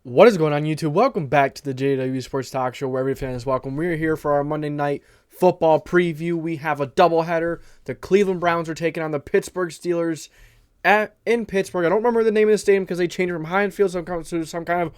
What is going on, YouTube? Welcome back to the JDW Sports Talk Show, where every fan is welcome. We're here for our Monday night football preview. We have a doubleheader. The Cleveland Browns are taking on the Pittsburg Steelers in Pittsburgh. I don't remember the name of the stadium because they changed it from Heinz Field to some kind of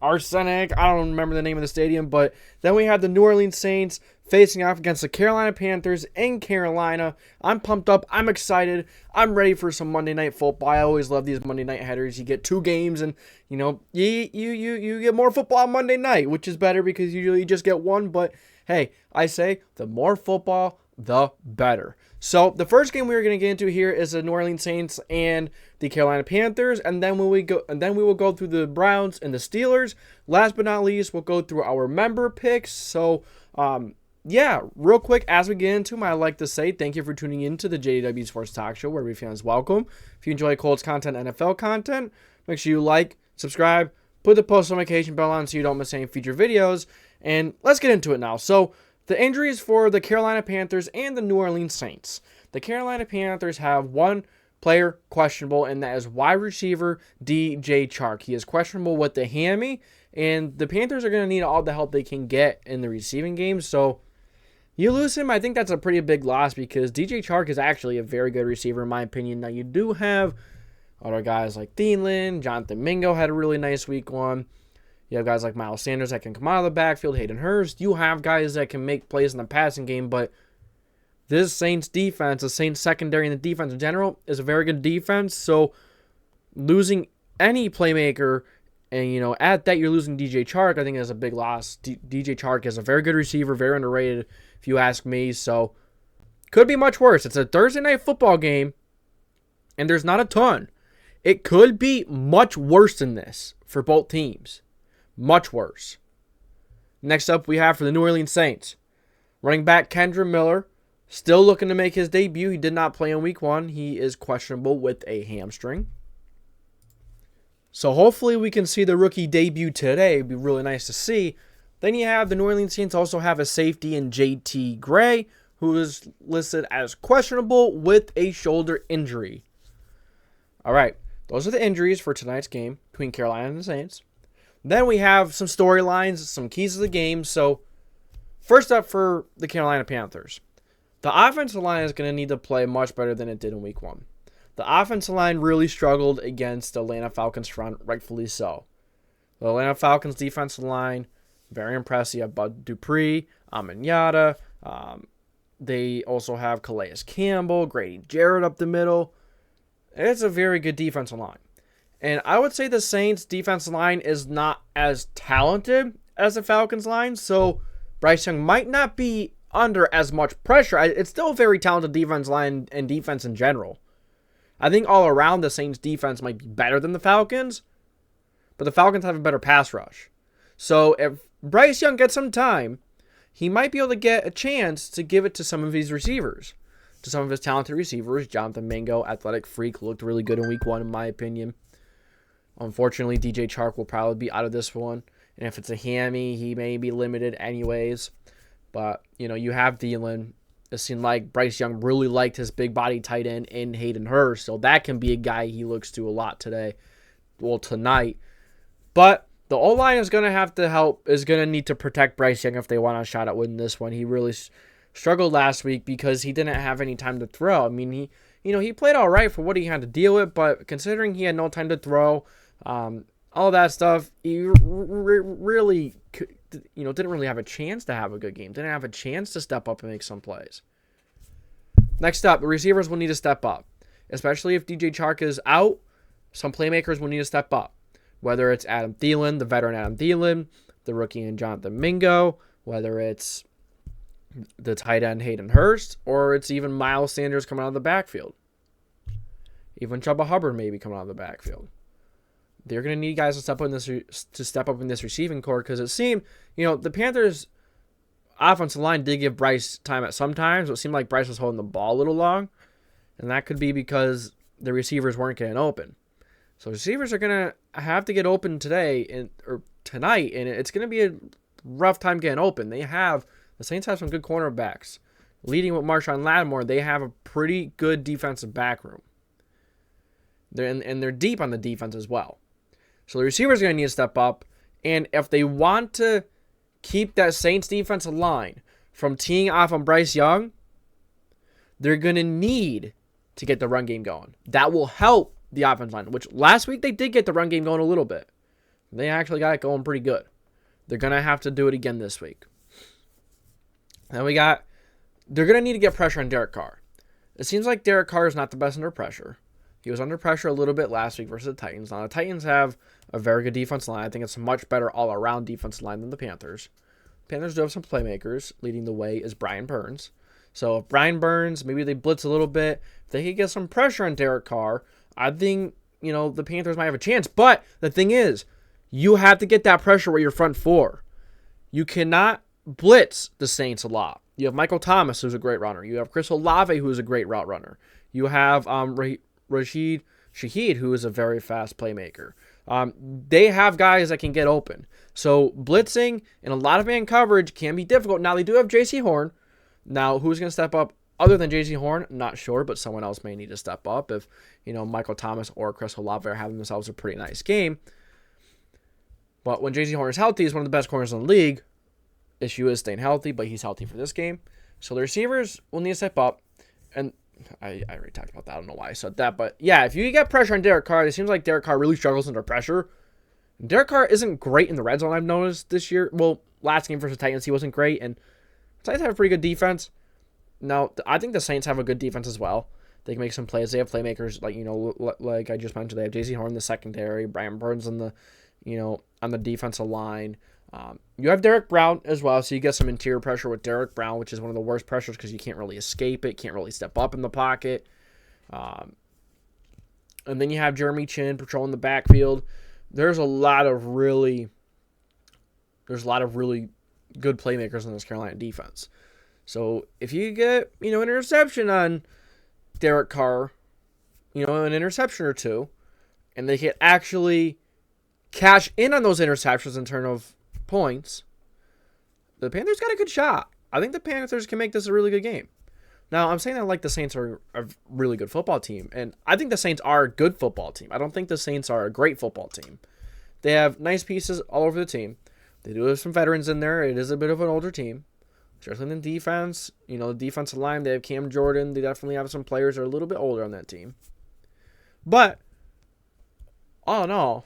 arsenic. I don't remember the name of the stadium. But then we have the New Orleans Saints facing off against the Carolina Panthers in Carolina. I'm pumped up. I'm excited. I'm ready for some Monday Night Football. I always love these Monday Night headers. You get two games, and you get more football on Monday night, which is better because usually you just get one. But hey, I say the more football, the better. So the first game we're going to get into here is the New Orleans Saints and the Carolina Panthers, and then we will go through the Browns and the Steelers. Last but not least, we'll go through our member picks. So yeah, real quick, as we get into them, I'd like to say thank you for tuning in to the JDW Sports Talk Show, where every fan is welcome. If you enjoy Colts content, NFL content, make sure you like, subscribe, put the post notification bell on so you don't miss any future videos, and let's get into it now. So, the injuries for the Carolina Panthers and the New Orleans Saints. The Carolina Panthers have one player questionable, and that is wide receiver DJ Chark. He is questionable with the hammy, and the Panthers are going to need all the help they can get in the receiving game, so you lose him, I think that's a pretty big loss because DJ Chark is actually a very good receiver in my opinion. Now, you do have other guys like Thielen, Jonathan Mingo had a really nice week one. You have guys like Miles Sanders that can come out of the backfield, Hayden Hurst. You have guys that can make plays in the passing game, but this Saints defense, the Saints secondary and the defense in general, is a very good defense. So losing any playmaker, and at that you're losing DJ Chark, I think is a big loss. DJ Chark is a very good receiver, very underrated, if you ask me. So could be much worse. It's a Thursday night football game, and there's not a ton. It could be much worse than this for both teams. Much worse. Next up, we have for the New Orleans Saints, running back Kendra Miller, still looking to make his debut. He did not play in week one. He is questionable with a hamstring. So hopefully we can see the rookie debut today. It'd be really nice to see. Then you have the New Orleans Saints also have a safety in JT Gray, who is listed as questionable with a shoulder injury. All right, those are the injuries for tonight's game between Carolina and the Saints. Then we have some storylines, some keys to the game. So first up for the Carolina Panthers. The offensive line is going to need to play much better than it did in week one. The offensive line really struggled against the Atlanta Falcons front, rightfully so. The Atlanta Falcons defensive line, very impressive. You have Bud Dupree, Amenyata. They also have Calais Campbell, Grady Jarrett up the middle. It's a very good defensive line. And I would say the Saints' defensive line is not as talented as the Falcons' line, so Bryce Young might not be under as much pressure. It's still a very talented defense line and defense in general. I think all around the Saints' defense might be better than the Falcons, but the Falcons have a better pass rush. So if Bryce Young gets some time, he might be able to get a chance to give it to some of his receivers, to some of his talented receivers. Jonathan Mingo, athletic freak, looked really good in week one in my opinion. Unfortunately, DJ Chark will probably be out of this one. And if it's a hammy, he may be limited anyways. But, you have Thielen. It seemed like Bryce Young really liked his big body tight end in Hayden Hurst. So that can be a guy he looks to a lot tonight. But the O-line is going to have to help, is going to need to protect Bryce Young if they want a shot at winning this one. He really struggled last week because he didn't have any time to throw. I mean, he played all right for what he had to deal with, but considering he had no time to throw, all that stuff, he really, didn't really have a chance to have a good game. Didn't have a chance to step up and make some plays. Next up, the receivers will need to step up, especially if DJ Chark is out. Some playmakers will need to step up, whether it's Adam Thielen, the veteran Adam Thielen, the rookie and Jonathan Mingo, whether it's the tight end Hayden Hurst, or it's even Miles Sanders coming out of the backfield. Even Chuba Hubbard maybe coming out of the backfield. They're going to need guys to step up in this receiving core because it seemed, the Panthers' offensive line did give Bryce time at some times. It seemed like Bryce was holding the ball a little long, and that could be because the receivers weren't getting open. So receivers are going to have to get open today or tonight, and it's going to be a rough time getting open. The Saints have some good cornerbacks. Leading with Marshawn Lattimore, they have a pretty good defensive back room. They're deep on the defense as well. So the receivers are going to need to step up. And if they want to keep that Saints defensive line from teeing off on Bryce Young, they're going to need to get the run game going. That will help the offense line, which last week they did get the run game going a little bit. They actually got it going pretty good. They're going to have to do it again this week. Then they're going to need to get pressure on Derek Carr. It seems like Derek Carr is not the best under pressure. He was under pressure a little bit last week versus the Titans. Now, the Titans have a very good defense line. I think it's a much better all-around defense line than the Panthers. Panthers do have some playmakers. Leading the way is Brian Burns. So if Brian Burns, maybe they blitz a little bit. If they could get some pressure on Derek Carr, I think, the Panthers might have a chance. But the thing is, you have to get that pressure with your front four. You cannot blitz the Saints a lot. You have Michael Thomas, who's a great runner. You have Chris Olave, who is a great route runner. You have Rashid Shaheed, who is a very fast playmaker. They have guys that can get open. So blitzing and a lot of man coverage can be difficult. Now, they do have J.C. Horn. Now, who's going to step up other than J.C. Horn? Not sure, but someone else may need to step up if, Michael Thomas or Chris Olave are having themselves a pretty nice game. But when J.C. Horn is healthy, he's one of the best corners in the league. Issue is staying healthy, but he's healthy for this game. So the receivers will need to step up. And I already talked about that. I don't know why I said that. But yeah, if you get pressure on Derek Carr, it seems like Derek Carr really struggles under pressure. Derek Carr isn't great in the red zone, I've noticed this year. Well, last game versus Titans, he wasn't great. And the Titans have a pretty good defense. Now, I think the Saints have a good defense as well. They can make some plays. They have playmakers like I just mentioned. They have J.C. Horn in the secondary, Brian Burns on the defensive line. You have Derek Brown as well, so you get some interior pressure with Derek Brown, which is one of the worst pressures because you can't really escape it, can't really step up in the pocket. And then you have Jeremy Chin patrolling the backfield. There's a lot of really good playmakers in this Carolina defense. So if you get, an interception on Derek Carr, an interception or two, and they can actually cash in on those interceptions in terms of points, the Panthers got a good shot. I think the Panthers can make this a really good game. Now, I'm saying that like the Saints are a really good football team, and I think the Saints are a good football team. I don't think the Saints are a great football team. They have nice pieces all over the team. They do have some veterans in there. It is a bit of an older team. Especially in defense, the defensive line, they have Cam Jordan. They definitely have some players that are a little bit older on that team. But, all in all,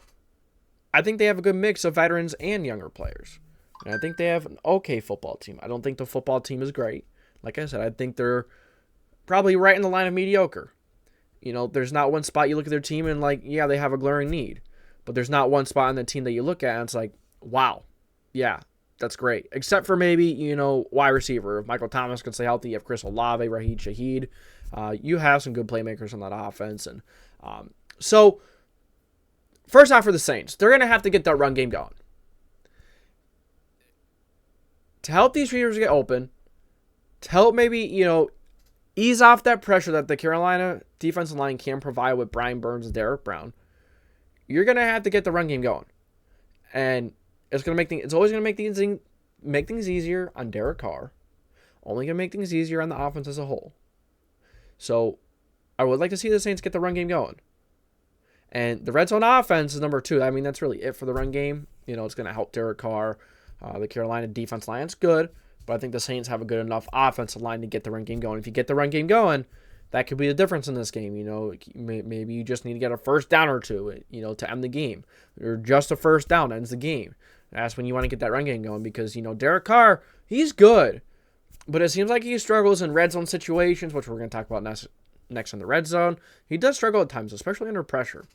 I think they have a good mix of veterans and younger players. And I think they have an okay football team. I don't think the football team is great. Like I said, I think they're probably right in the line of mediocre. There's not one spot you look at their team and they have a glaring need. But there's not one spot on the team that you look at and it's like, wow, yeah, that's great. Except for maybe, wide receiver. If Michael Thomas can stay healthy, you have Chris Olave, Rashid Shaheed. You have some good playmakers on that offense. And so, first off for the Saints, they're going to have to get that run game going. To help these receivers get open, to help maybe, ease off that pressure that the Carolina defensive line can provide with Brian Burns and Derek Brown, you're going to have to get the run game going. And it's always going to make things easier on Derek Carr. Only going to make things easier on the offense as a whole. So, I would like to see the Saints get the run game going. And the red zone offense is number 2. I mean, that's really it for the run game. It's going to help Derek Carr. The Carolina defense line's good, but I think the Saints have a good enough offensive line to get the run game going. If you get the run game going, that could be the difference in this game. Maybe you just need to get a first down or two, to end the game. Or just a first down ends the game. That's when you want to get that run game going because, Derek Carr, he's good. But it seems like he struggles in red zone situations, which we're going to talk about next in the red zone. He does struggle at times, especially under pressure.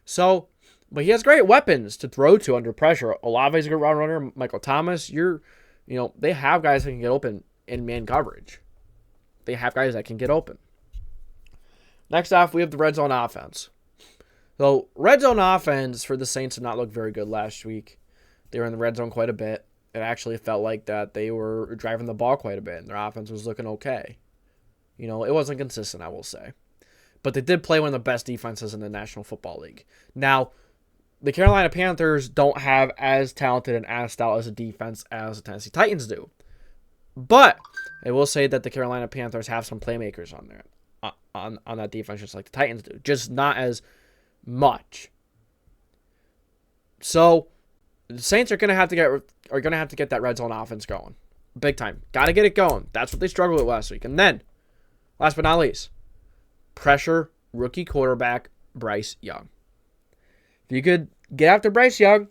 So, but he has great weapons to throw to under pressure. Olave's a good route runner. Michael Thomas, they have guys that can get open in man coverage. They have guys that can get open. Next off, we have the red zone offense. So, red zone offense for the Saints did not look very good last week. They were in the red zone quite a bit. It actually felt like that they were driving the ball quite a bit, and their offense was looking okay. It wasn't consistent, I will say. But they did play one of the best defenses in the National Football League. Now, the Carolina Panthers don't have as talented and as stout as a defense as the Tennessee Titans do. But I will say that the Carolina Panthers have some playmakers on there, on that defense, just like the Titans do. Just not as much. So, The Saints are gonna have to get that red zone offense going, big time. Got to get it going. That's what they struggled with last week. And then, last but not least, pressure rookie quarterback Bryce Young. If you could get after Bryce Young,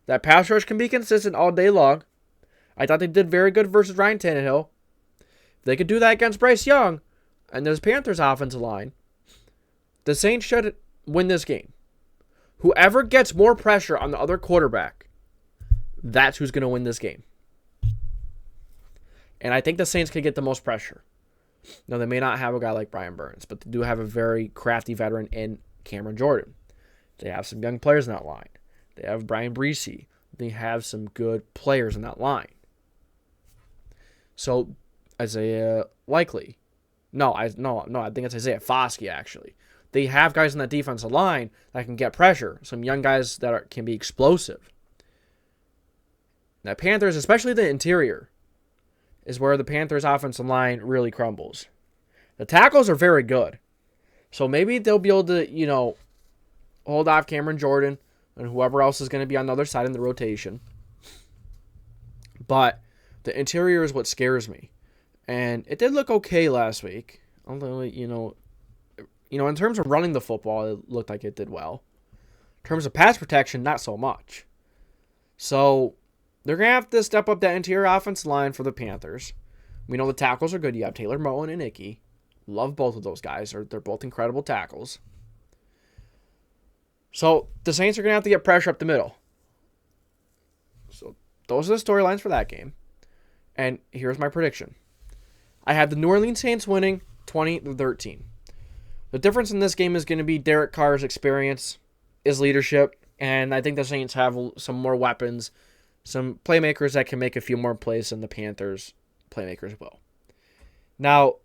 that pass rush can be consistent all day long. I thought they did very good versus Ryan Tannehill. If they could do that against Bryce Young and this Panthers offensive line, the Saints should win this game. Whoever gets more pressure on the other quarterback, that's who's going to win this game. And I think the Saints could get the most pressure. Now, they may not have a guy like Brian Burns, but they do have a very crafty veteran in Cameron Jordan. They have some young players in that line. They have Brian Breesy. They have some good players in that line. So, Isaiah Likely. No, I think it's Isaiah Foskey, actually. They have guys in that defensive line that can get pressure. Some young guys that can be explosive. Now, Panthers, especially the interior, is where the Panthers' offensive line really crumbles. The tackles are very good. So maybe they'll be able to, hold off Cameron Jordan and whoever else is going to be on the other side in the rotation. But the interior is what scares me. And it did look okay last week. Although, in terms of running the football, it looked like it did well. In terms of pass protection, not so much. So they're going to have to step up that interior offensive line for the Panthers. We know the tackles are good. You have Taylor Moton and Ickey. Love both of those guys. They're both incredible tackles. So the Saints are going to have to get pressure up the middle. So those are the storylines for that game. And here's my prediction. I have the New Orleans Saints winning 20-13. The difference in this game is going to be Derek Carr's experience, his leadership, and I think the Saints have some more weapons, some playmakers that can make a few more plays than the Panthers playmakers will. Now,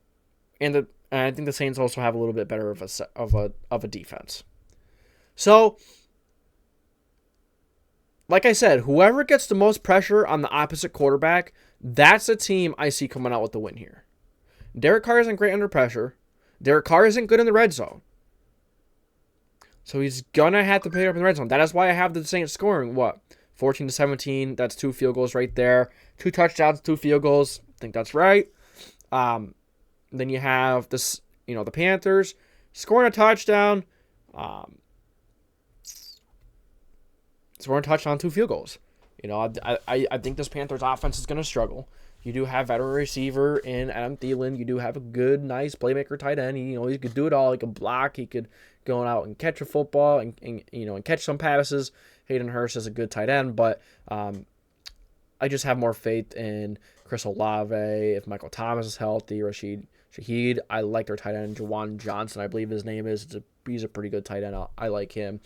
and I think the Saints also have a little bit better of a defense. So, like I said, whoever gets the most pressure on the opposite quarterback, that's the team I see coming out with the win here. Derek Carr isn't great under pressure. Derek Carr isn't good in the red zone. So he's going to have to pay up in the red zone. That is why I have the Saints scoring, 14-17. That's 2 field goals right there. 2 touchdowns, 2 field goals. I think that's right. Then you have this, the Panthers scoring a touchdown. Scoring a touchdown, 2 field goals. I think this Panthers offense is going to struggle. You do have veteran receiver in Adam Thielen. You do have a good, nice playmaker tight end. He could do it all. He could block. He could go out and catch a football and catch some passes. Hayden Hurst is a good tight end, but I just have more faith in Chris Olave. If Michael Thomas is healthy, Rashid Shaheed. I like their tight end, Juwan Johnson, I believe his name is. He's a pretty good tight end. I like him.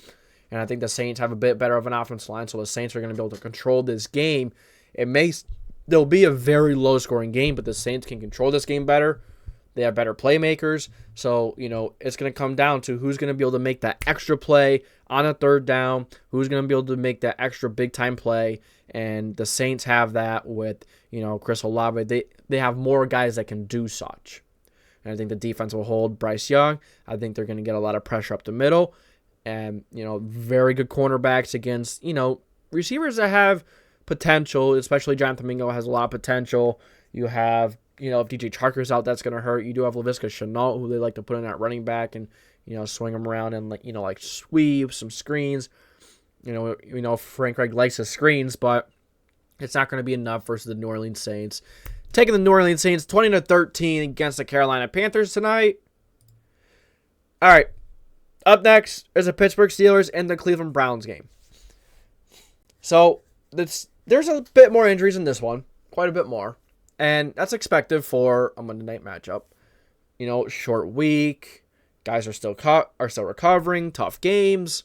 And I think the Saints have a bit better of an offensive line, so the Saints are going to be able to control this game. There'll be a very low-scoring game, but the Saints can control this game better. They have better playmakers. So, it's going to come down to who's going to be able to make that extra play on a third down, who's going to be able to make that extra big-time play. And the Saints have that with, Chris Olave. They have more guys that can do such. And I think the defense will hold Bryce Young. I think they're going to get a lot of pressure up the middle. And, very good cornerbacks against, receivers that have potential, especially Jonathan Mingo has a lot of potential. You have, if DJ Charker's out, that's going to hurt. You do have Laviska Shenault, who they like to put in at running back and, swing him around and, like sweep, some screens. Frank Reich likes his screens, but it's not going to be enough versus the New Orleans Saints. Taking the New Orleans Saints 20-13 against the Carolina Panthers tonight. All right. Up next is the Pittsburg Steelers and the Cleveland Browns game. So, there's a bit more injuries in this one. Quite a bit more. And that's expected for a Monday night matchup. Short week. Guys are still recovering. Tough games.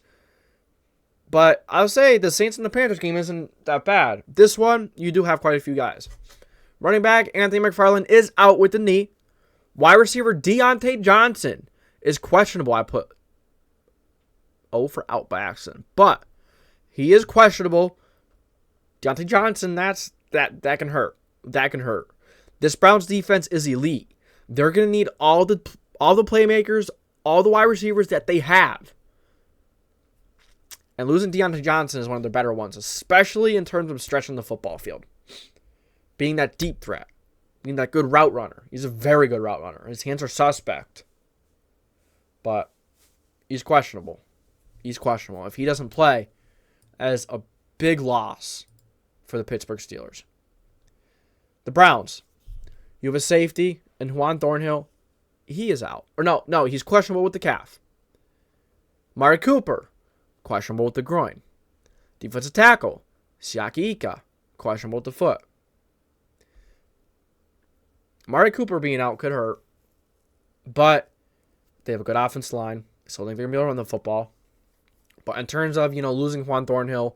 But I'll say the Saints and the Panthers game isn't that bad. This one, you do have quite a few guys. Running back Anthony McFarland is out with the knee. Wide receiver Deontay Johnson is questionable. I put for out by accident. But he is questionable. Deontay Johnson, that can hurt. That can hurt. This Browns defense is elite. They're going to need all the playmakers, all the wide receivers that they have. And losing Deontay Johnson is one of their better ones, especially in terms of stretching the football field. Being that deep threat. Being that good route runner. He's a very good route runner. His hands are suspect. But he's questionable. He's questionable. If he doesn't play, as a big loss for the Pittsburgh Steelers. The Browns. You have a safety and Juan Thornhill. He is out. Or no, he's questionable with the calf. Mari Cooper. Questionable with the groin. Defensive tackle, Siaki Ika, questionable with the foot. Mari Cooper being out could hurt, but they have a good offensive line. So I think they're going to be able to run the football. But in terms of, losing Juan Thornhill,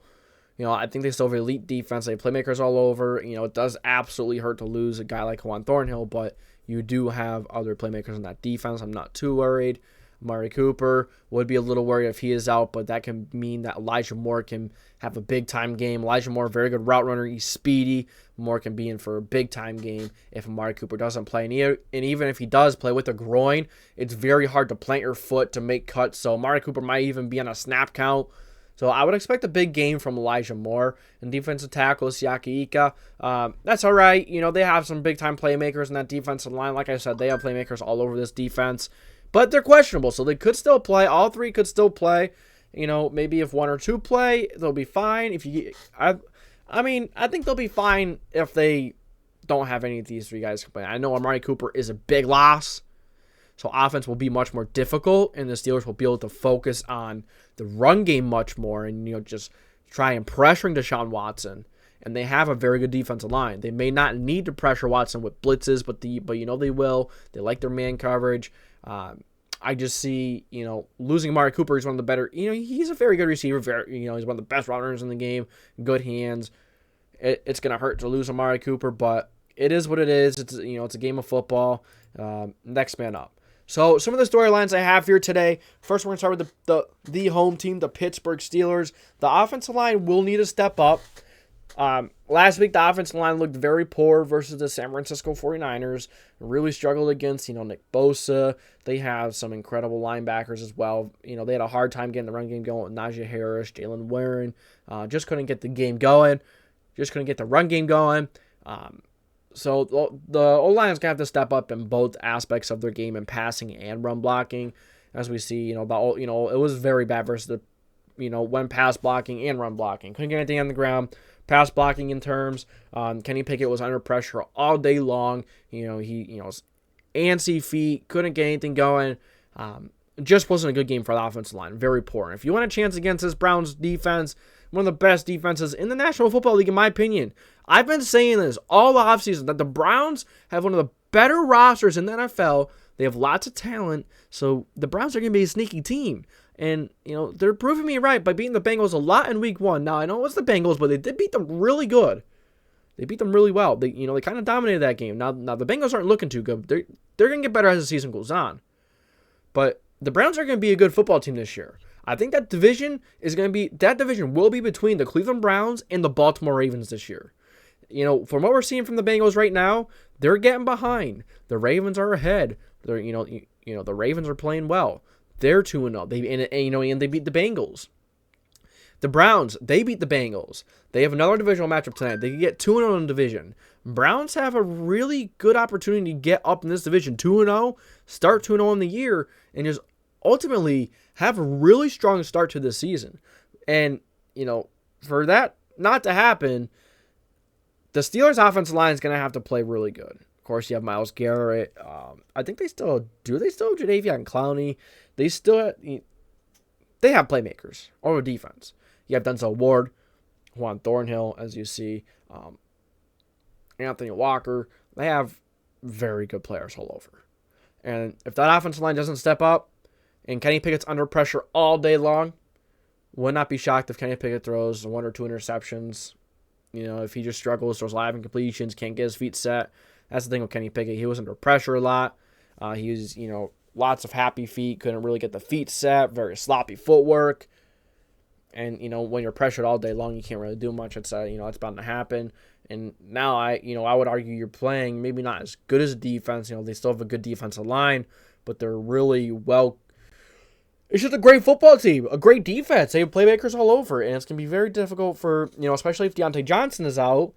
I think they still have an elite defense. They have playmakers all over. It does absolutely hurt to lose a guy like Juan Thornhill, but you do have other playmakers on that defense. I'm not too worried. Mari Cooper would be a little worried if he is out, but that can mean that Elijah Moore can have a big-time game. Elijah Moore, very good route runner. He's speedy. Moore can be in for a big-time game if Mari Cooper doesn't play. And even if he does play with a groin, it's very hard to plant your foot to make cuts. So Mari Cooper might even be on a snap count. So I would expect a big game from Elijah Moore. And defensive tackle, Siaki Ika. That's all right. They have some big-time playmakers in that defensive line. Like I said, they have playmakers all over this defense. But they're questionable, so they could still play. All three could still play. Maybe if one or two play, they'll be fine. I think they'll be fine if they don't have any of these three guys play. I know Amari Cooper is a big loss, so offense will be much more difficult, and the Steelers will be able to focus on the run game much more and just try and pressuring Deshaun Watson. And they have a very good defensive line. They may not need to pressure Watson with blitzes, but they will. They like their man coverage. I just see, losing Amari Cooper is one of the better, he's a very good receiver. He's one of the best runners in the game. Good hands. It's going to hurt to lose Amari Cooper, but it is what it is. It's, it's a game of football. Next man up. So some of the storylines I have here today. First, we're going to start with the home team, the Pittsburgh Steelers. The offensive line will need to step up. Last week, the offensive line looked very poor versus the San Francisco 49ers. Really struggled against, Nick Bosa. They have some incredible linebackers as well. They had a hard time getting the run game going with Najee Harris, Jalen Warren. Just couldn't get the game going. Just couldn't get the run game going. So the O-line is going to have to step up in both aspects of their game in passing and run blocking. As we see, it was very bad versus when pass blocking and run blocking. Couldn't get anything on the ground. Pass blocking in terms, Kenny Pickett was under pressure all day long. He antsy feet, couldn't get anything going. Just wasn't a good game for the offensive line. Very poor. If you want a chance against this Browns defense, one of the best defenses in the National Football League, in my opinion. I've been saying this all the offseason, that the Browns have one of the better rosters in the NFL. They have lots of talent, so the Browns are going to be a sneaky team. And, they're proving me right by beating the Bengals a lot in week 1. Now, I know it was the Bengals, but they did beat them really good. They beat them really well. They kind of dominated that game. Now the Bengals aren't looking too good. They're going to get better as the season goes on. But the Browns are going to be a good football team this year. I think that division will be between the Cleveland Browns and the Baltimore Ravens this year. From what we're seeing from the Bengals right now, they're getting behind. The Ravens are ahead. They're, the Ravens are playing well. They're 2-0. And they beat the Bengals. The Browns, they beat the Bengals. They have another divisional matchup tonight. They can get 2-0 in the division. Browns have a really good opportunity to get up in this division. 2-0, start 2-0 in the year, and just ultimately have a really strong start to this season. And, for that not to happen, the Steelers' offensive line is going to have to play really good. Of course, you have Myles Garrett. I think they still have Jadeveon Clowney. They have playmakers on defense. You have Denzel Ward, Juan Thornhill, as you see, Anthony Walker. They have very good players all over. And if that offensive line doesn't step up and Kenny Pickett's under pressure all day long, would not be shocked if Kenny Pickett throws 1 or 2 interceptions. If he just struggles, throws live incompletions, can't get his feet set. That's the thing with Kenny Pickett. He was under pressure a lot. He was, lots of happy feet, couldn't really get the feet set, very sloppy footwork. And, when you're pressured all day long, you can't really do much. It's, it's bound to happen. And now I would argue you're playing maybe not as good as a defense. They still have a good defensive line, but they're really well. It's just a great football team, a great defense. They have playmakers all over, and it's going to be very difficult for, especially if Deontay Johnson is out.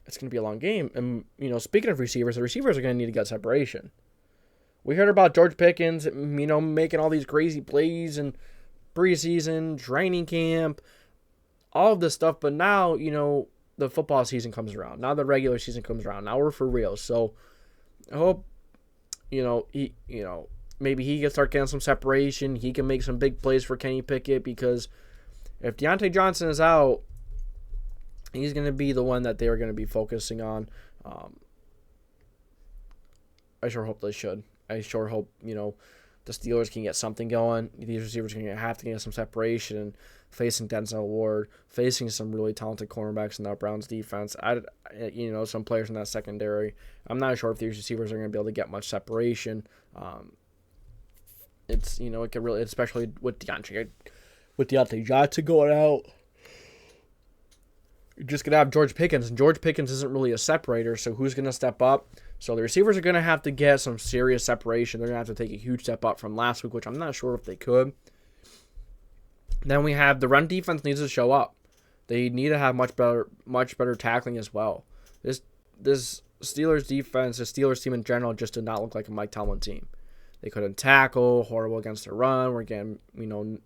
It's going to be a long game. And, speaking of receivers, the receivers are going to need to get separation. We heard about George Pickens, making all these crazy plays in preseason, training camp, all of this stuff. But now, the football season comes around. Now the regular season comes around. Now we're for real. So I hope, maybe he can start getting some separation. He can make some big plays for Kenny Pickett, because if Deontay Johnson is out, he's going to be the one that they are going to be focusing on. I sure hope they should. I sure hope, the Steelers can get something going. These receivers are going to have to get some separation, and facing Denzel Ward, facing some really talented cornerbacks in that Browns defense. Some players in that secondary. I'm not sure if these receivers are going to be able to get much separation. It could really, especially with Deontay Johnson going out. You're just going to have George Pickens, and George Pickens isn't really a separator, so who's going to step up? So the receivers are going to have to get some serious separation. They're going to have to take a huge step up from last week, which I'm not sure if they could. Then we have the run defense needs to show up. They need to have much better tackling as well. This Steelers defense, the Steelers team in general, just did not look like a Mike Tomlin team. They couldn't tackle, horrible against the run. We're getting,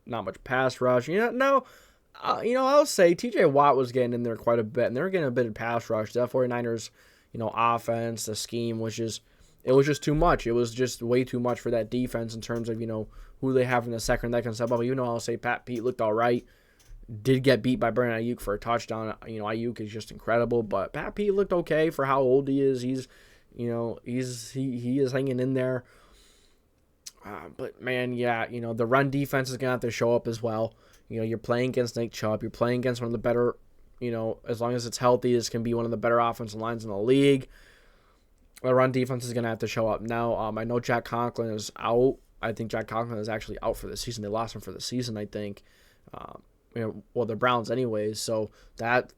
not much pass rush. I'll say TJ Watt was getting in there quite a bit, and they were getting a bit of pass rush. The 49ers, offense, the scheme was just too much. It was just way too much for that defense in terms of, who they have in the second that can step up. I'll say Pat Pete looked all right. Did get beat by Brandon Ayuk for a touchdown. Ayuk is just incredible, but Pat Pete looked okay for how old he is. He is hanging in there. But man, yeah, the run defense is gonna have to show up as well. You're playing against Nick Chubb. You're playing against one of the better, as long as it's healthy, this can be one of the better offensive lines in the league. The run defense is gonna have to show up. Now, I know Jack Conklin is out. I think Jack Conklin is actually out for the season. They lost him for the season, I think. The Browns anyways. So that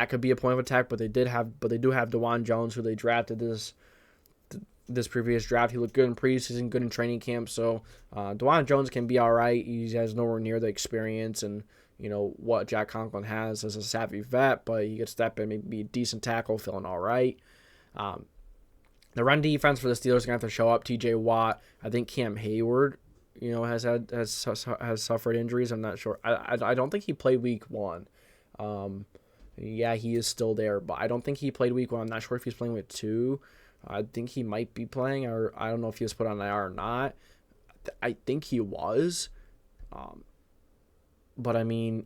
could be a point of attack. But they do have DeJuan Jones, who they drafted this previous draft. He looked good in preseason, good in training camp. So DeJuan Jones can be all right. He has nowhere near the experience and what Jack Conklin has as a savvy vet, but he could step in, maybe be a decent tackle, feeling all right. The run defense for the Steelers is gonna have to show up. TJ Watt, I think Cam Hayward, has suffered injuries. I'm not sure. I don't think he played week 1. Yeah, he is still there, but I don't think he played week 1. I'm not sure if he's playing week 2. I think he might be playing, or I don't know if he was put on IR or not. I think he was. But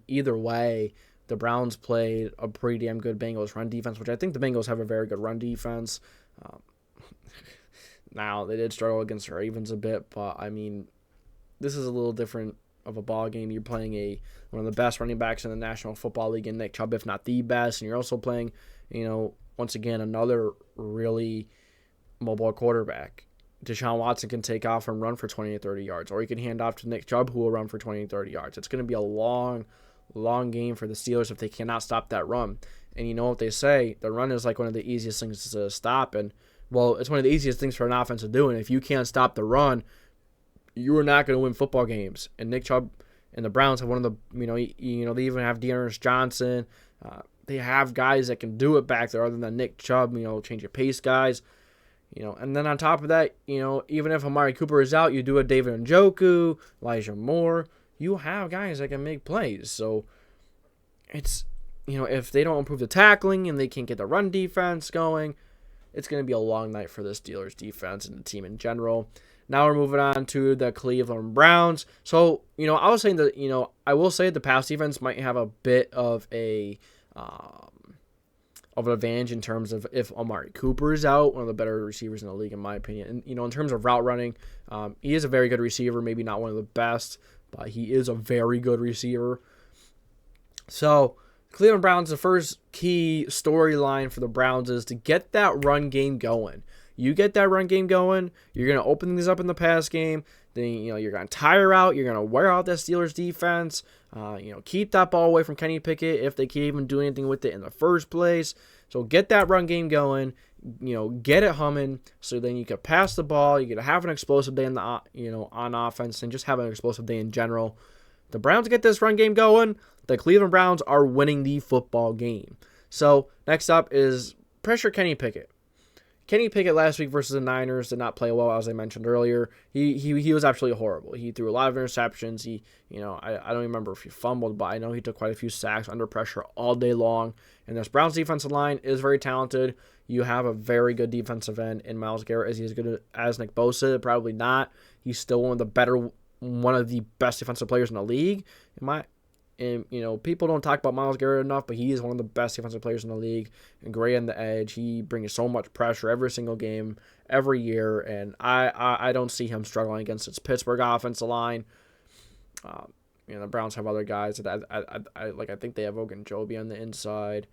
either way, the Browns played a pretty damn good Bengals run defense, which I think the Bengals have a very good run defense. Now, they did struggle against the Ravens a bit, but this is a little different of a ball game. You're playing one of the best running backs in the National Football League in Nick Chubb, if not the best, and you're also playing, once again, another really mobile quarterback. Deshaun Watson can take off and run for 20 or 30 yards, or he can hand off to Nick Chubb, who will run for 20 or 30 yards. It's going to be a long, long game for the Steelers if they cannot stop that run. And you know what they say, the run is like one of the easiest things to stop, and it's one of the easiest things for an offense to do, and if you can't stop the run, you are not going to win football games. And Nick Chubb and the Browns have one of the, they even have Dearness Johnson. They have guys that can do it back there other than Nick Chubb, change your pace guys. And then on top of that, even if Amari Cooper is out, you do a David Njoku, Elijah Moore. You have guys that can make plays. So it's, if they don't improve the tackling and they can't get the run defense going, it's going to be a long night for the Steelers defense and the team in general. Now we're moving on to the Cleveland Browns. So, I was saying that, I will say the pass defense might have a bit of an advantage in terms of if Amari Cooper is out, one of the better receivers in the league, in my opinion. And, in terms of route running, he is a very good receiver, maybe not one of the best, but he is a very good receiver. So, Cleveland Browns, the first key storyline for the Browns is to get that run game going. You get that run game going, you're going to open things up in the pass game. Then, you're going to tire out. You're going to wear out that Steelers defense. Keep that ball away from Kenny Pickett if they can't even do anything with it in the first place. So get that run game going. get it humming, so then you could pass the ball, you could have an explosive day on offense, and just have an explosive day in general. The Browns get this run game going, the Cleveland Browns are winning the football game. So next up is pressure Kenny Pickett. Kenny Pickett last week versus the Niners did not play well, as I mentioned earlier. He was absolutely horrible. He threw a lot of interceptions. I don't remember if he fumbled, but I know he took quite a few sacks under pressure all day long. And this Browns defensive line is very talented. You have a very good defensive end in Myles Garrett. Is he as good as Nick Bosa? Probably not. He's still one of the best defensive players in the league. People don't talk about Myles Garrett enough, but he is one of the best defensive players in the league. And great on the edge. He brings so much pressure every single game, every year, and I don't see him struggling against its Pittsburgh offensive line. The Browns have other guys that I think they have Ogunjobi on the inside.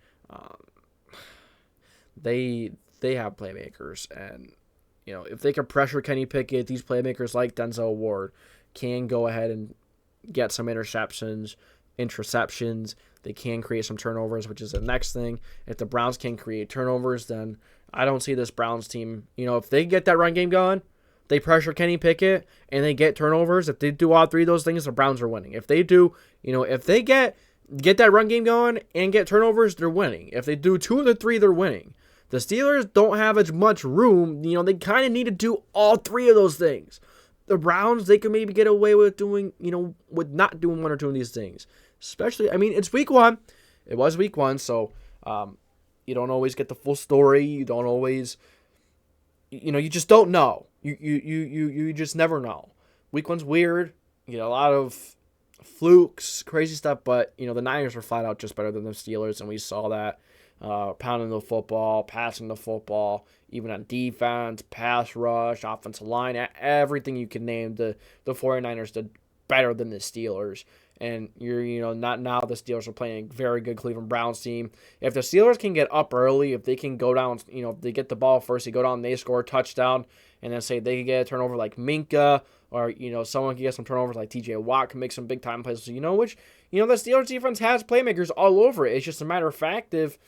They have playmakers, and if they can pressure Kenny Pickett, these playmakers like Denzel Ward can go ahead and get some interceptions. They can create some turnovers, which is the next thing. If the Browns can create turnovers, then I don't see this Browns team. If they get that run game going, they pressure Kenny Pickett and they get turnovers. If they do all three of those things, the Browns are winning. If they do, if they get that run game going and get turnovers, they're winning. If they do two of the three, they're winning. The Steelers don't have as much room. They kind of need to do all three of those things. The Browns, they could maybe get away with doing, with not doing one or two of these things. Especially, it's week one. It was week one, so you don't always get the full story. You don't always, you just don't know. You just never know. Week one's weird. You get a lot of flukes, crazy stuff, but, the Niners were flat out just better than the Steelers, and we saw that. Pounding the football, passing the football, even on defense, pass rush, offensive line, everything you can name, the 49ers did better than the Steelers. And not now the Steelers are playing a very good Cleveland Browns team. If the Steelers can get up early, if they can go down, if they get the ball first, they go down, they score a touchdown, and then say they can get a turnover like Minka, or, someone can get some turnovers like TJ Watt can make some big time plays. So, the Steelers defense has playmakers all over it. It's just a matter of fact if,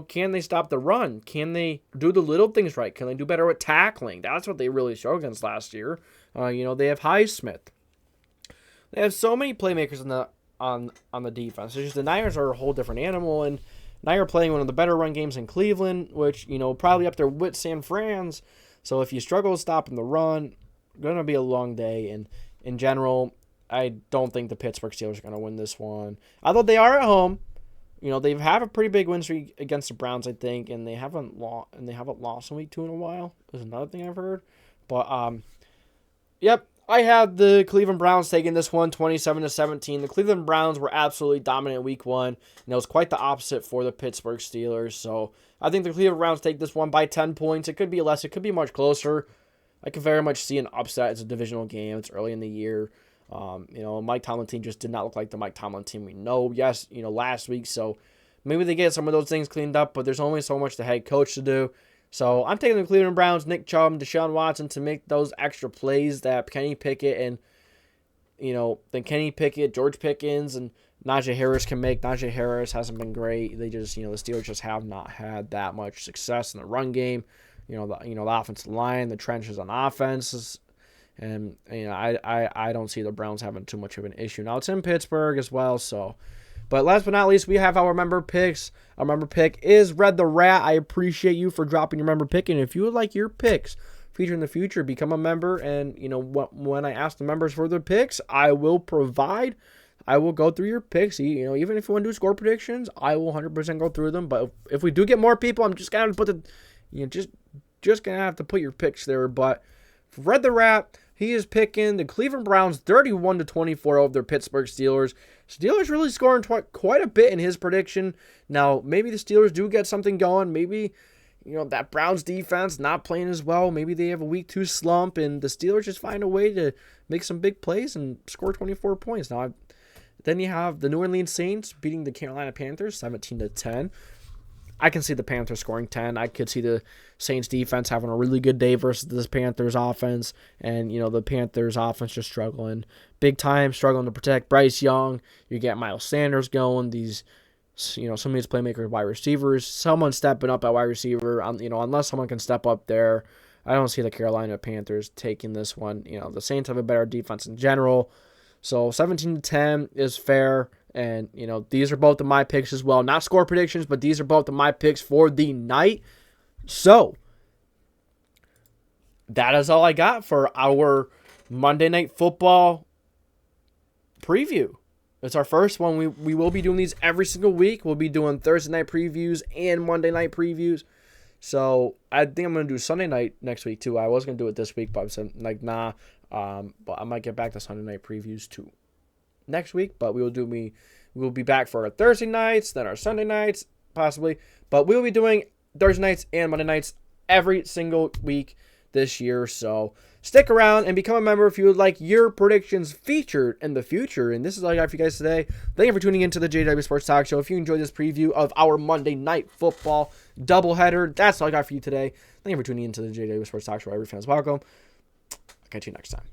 can they stop the run? Can they do the little things right? Can they do better with tackling? That's what they really struggled against last year. They have Highsmith. They have so many playmakers on the defense. It's just the Niners are a whole different animal, and now you're playing one of the better run games in Cleveland, which, probably up there with San Fran's. So if you struggle stopping the run, going to be a long day. And in general, I don't think the Pittsburgh Steelers are going to win this one. Although they are at home. They have a pretty big win streak against the Browns, I think, and they haven't lost in week 2 in a while. There's another thing I've heard. But yep, I had the Cleveland Browns taking this one 27-17. The Cleveland Browns were absolutely dominant week 1, and it was quite the opposite for the Pittsburgh Steelers. So I think the Cleveland Browns take this one by 10 points. It could be less, it could be much closer. I could very much see an upset. It's a divisional game. It's early in the year. Mike Tomlin team just did not look like the Mike Tomlin team we know. Yes, last week. So maybe they get some of those things cleaned up, but there's only so much the head coach to do. So I'm taking the Cleveland Browns, Nick Chubb, Deshaun Watson to make those extra plays that Kenny Pickett and, Kenny Pickett, George Pickens, and Najee Harris can make. Najee Harris hasn't been great. They just, the Steelers just have not had that much success in the run game. The offensive line, the trenches on offense. And, I don't see the Browns having too much of an issue. Now, it's in Pittsburgh as well, so. But last but not least, we have our member picks. Our member pick is Red the Rat. I appreciate you for dropping your member pick. And if you would like your picks featured in the future, become a member. And, when I ask the members for their picks, I will provide. I will go through your picks. Even if you want to do score predictions, I will 100% go through them. But if we do get more people, I'm just going to have to put just going to have to put your picks there. But for Red the Rat, he is picking the Cleveland Browns 31-24 over their Pittsburgh Steelers. Steelers really scoring quite a bit in his prediction. Now, maybe the Steelers do get something going. Maybe, that Browns defense not playing as well. Maybe they have a week 2 slump, and the Steelers just find a way to make some big plays and score 24 points. Now, then you have the New Orleans Saints beating the Carolina Panthers 17-10. I can see the Panthers scoring 10. I could see the Saints defense having a really good day versus this Panthers offense. And, the Panthers offense just struggling. Big time, struggling to protect Bryce Young. You get Miles Sanders going. These some of these playmakers, wide receivers, someone stepping up at wide receiver. Unless someone can step up there, I don't see the Carolina Panthers taking this one. The Saints have a better defense in general. So 17-10 is fair. And, these are both of my picks as well. Not score predictions, but these are both of my picks for the night. So, that is all I got for our Monday Night Football preview. It's our first one. We will be doing these every single week. We'll be doing Thursday night previews and Monday night previews. So, I think I'm going to do Sunday night next week, too. I was going to do it this week, but I said, nah. But I might get back to Sunday night previews, too, next week. But we'll be back for our Thursday nights, then our Sunday nights, possibly. But we'll be doing Thursday nights and Monday nights every single week this year. So stick around and become a member if you would like your predictions featured in the future. And this is all I got for you guys today. Thank you for tuning into the JDW Sports Talk Show. If you enjoyed this preview of our Monday Night Football doubleheader, that's all I got for you today. Thank you for tuning into the JDW Sports Talk Show. Every fan is welcome. I'll catch you next time.